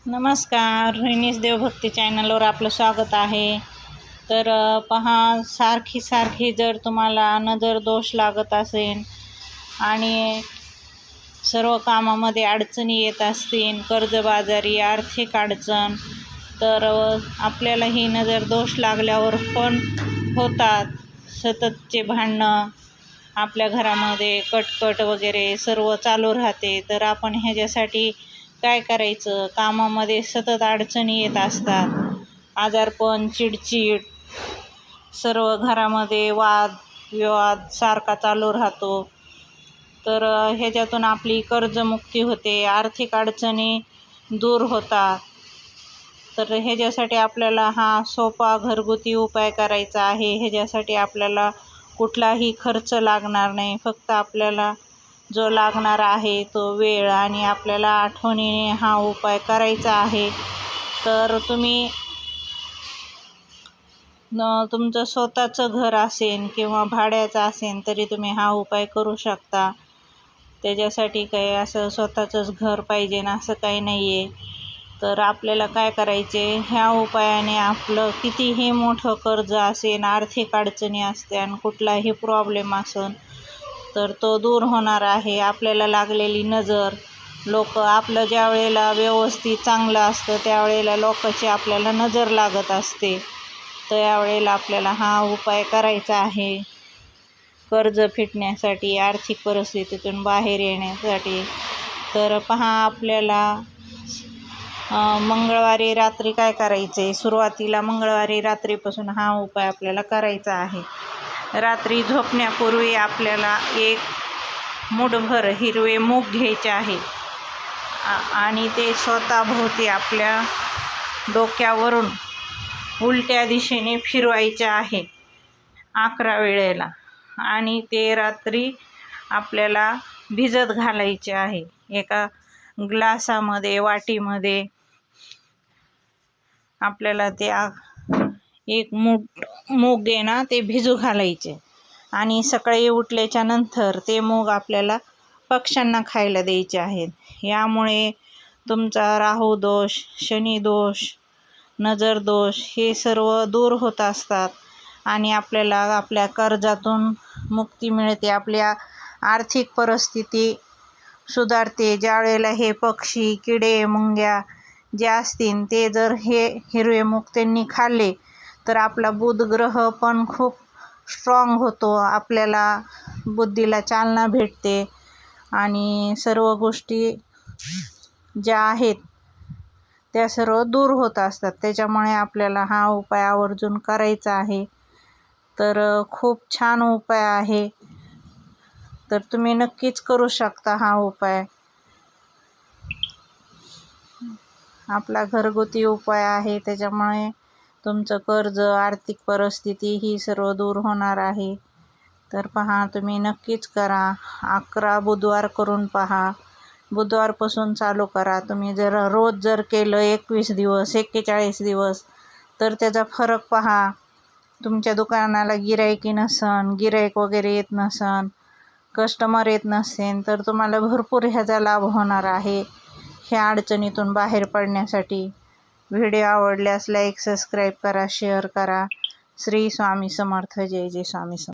नमस्कार, रोहिणीस देवभक्ती चॅनलवर आपलं स्वागत आहे. तर पहा, सारखी जर तुम्हाला नजर दोष लागत असेल आणि सर्व कामामध्ये अडचणी येत असतील, कर्जबाजारी, आर्थिक अडचण, तर आपल्याला ही नजर दोष लागल्यावर पण होतात. सततचे भांडणं, आपल्या घरामध्ये कटकट वगैरे सर्व चालू राहते. तर आपण ह्याच्यासाठी काय करायचं? कामामध्ये सतत अडचणी येत असतात, आजारपण, चिडचिड, सर्व घरामध्ये वाद विवाद सारखा चालू राहतो. तर ह्याच्यातून आपली कर्जमुक्ती होते, आर्थिक अडचणी दूर होतात. तर ह्याच्यासाठी आपल्याला हा सोपा घरगुती उपाय करायचा आहे. ह्याच्यासाठी आपल्याला कुठलाही खर्च लागणार नाही. फक्त आपल्याला जो लागणार आहे तो वेळ आणि आपल्याला आठवणीने हा उपाय करायचा आहे. तर तुम्ही तुमचं स्वतःचं घर असेल किंवा भाड्याचं असेल तरी तुम्ही हा उपाय करू शकता. त्याच्यासाठी काही असं स्वतःचंच घर पाहिजे ना असं काही नाही आहे. तर आपल्याला काय करायचे, ह्या उपायाने आपलं कितीही मोठं कर्ज असेल, आर्थिक अडचणी असते आणि कुठलाही प्रॉब्लेम असेल तर तो दूर होणार आहे. आपल्याला लागलेली नजर, लोक आपलं ज्या वेळेला व्यवस्थित चांगलं असतं त्यावेळेला लोकांची आपल्याला नजर लागत असते. तर यावेळेला आपल्याला हा उपाय करायचा आहे कर्ज फिटण्यासाठी, आर्थिक परिस्थितीतून बाहेर येण्यासाठी. तर पहा, आपल्याला मंगळवारी रात्री काय करायचे, सुरुवातीला मंगळवारी रात्रीपासून हा उपाय आपल्याला करायचा आहे. रात्री झोपण्यापूर्वी आपल्याला एक मूठभर हिरवे मूग घ्यायचे आहे आणि ते स्वतःभोवती आपल्या डोक्यावरून उलट्या दिशेने फिरवायचे आहे 11 वेळेला आणि ते रात्री आपल्याला भिजत घालायचे आहे. एका ग्लासामध्ये, वाटीमध्ये आपल्याला ते एक मूग आहे ना ते भिजू घालायचे आणि सकाळी उठल्याच्या नंतर ते मूग आपल्याला पक्ष्यांना खायला द्यायचे आहेत. यामुळे तुमचा राहू दोष, शनी दोष, नजर दोष हे सर्व दूर होत असतात आणि आपल्याला आपल्या कर्जातून मुक्ती मिळते. आपल्या आर्थिक परिस्थिती सुधारते. ज्या वेळेला हे पक्षी, किडे, मुंग्या जे असतील ते जर हे हिरवे मूग त्यांनी खाल्ले तर आपला बुध ग्रह पण खूप स्ट्रॉंग होतो, आपल्याला बुद्धीला चालना भेटते आणि सर्व गोष्टी ज्या आहेत त्या सर्व दूर होत असतात. त्याच्यामुळे आपल्याला हा उपाय आवर्जून करायचा आहे. तर खूप छान उपाय आहे. तर तुम्ही नक्कीच करू शकता हा उपाय. आपला घरगुती उपाय आहे, त्याच्यामुळे तुमचं कर्ज, आर्थिक परिस्थिती ही सर्व दूर होणार आहे. तर पहा, तुम्ही नक्कीच करा. 11 बुधवार करून पहा. बुधवारपासून चालू करा. तुम्ही रोज केलं 21 दिवस, 41 दिवस तर त्याचा फरक पहा. तुमच्या दुकानाला गिऱ्हाईक वगैरे येत नसन, कस्टमर येत नसेल तर तुम्हाला भरपूर ह्याचा लाभ होणार आहे. ह्या अडचणीतून बाहेर पडण्यासाठी व्हिडिओ आवडल्यास लाईक, सबस्क्राईब करा, शेअर करा. श्री स्वामी समर्थ. जय जय स्वामी समर्थ.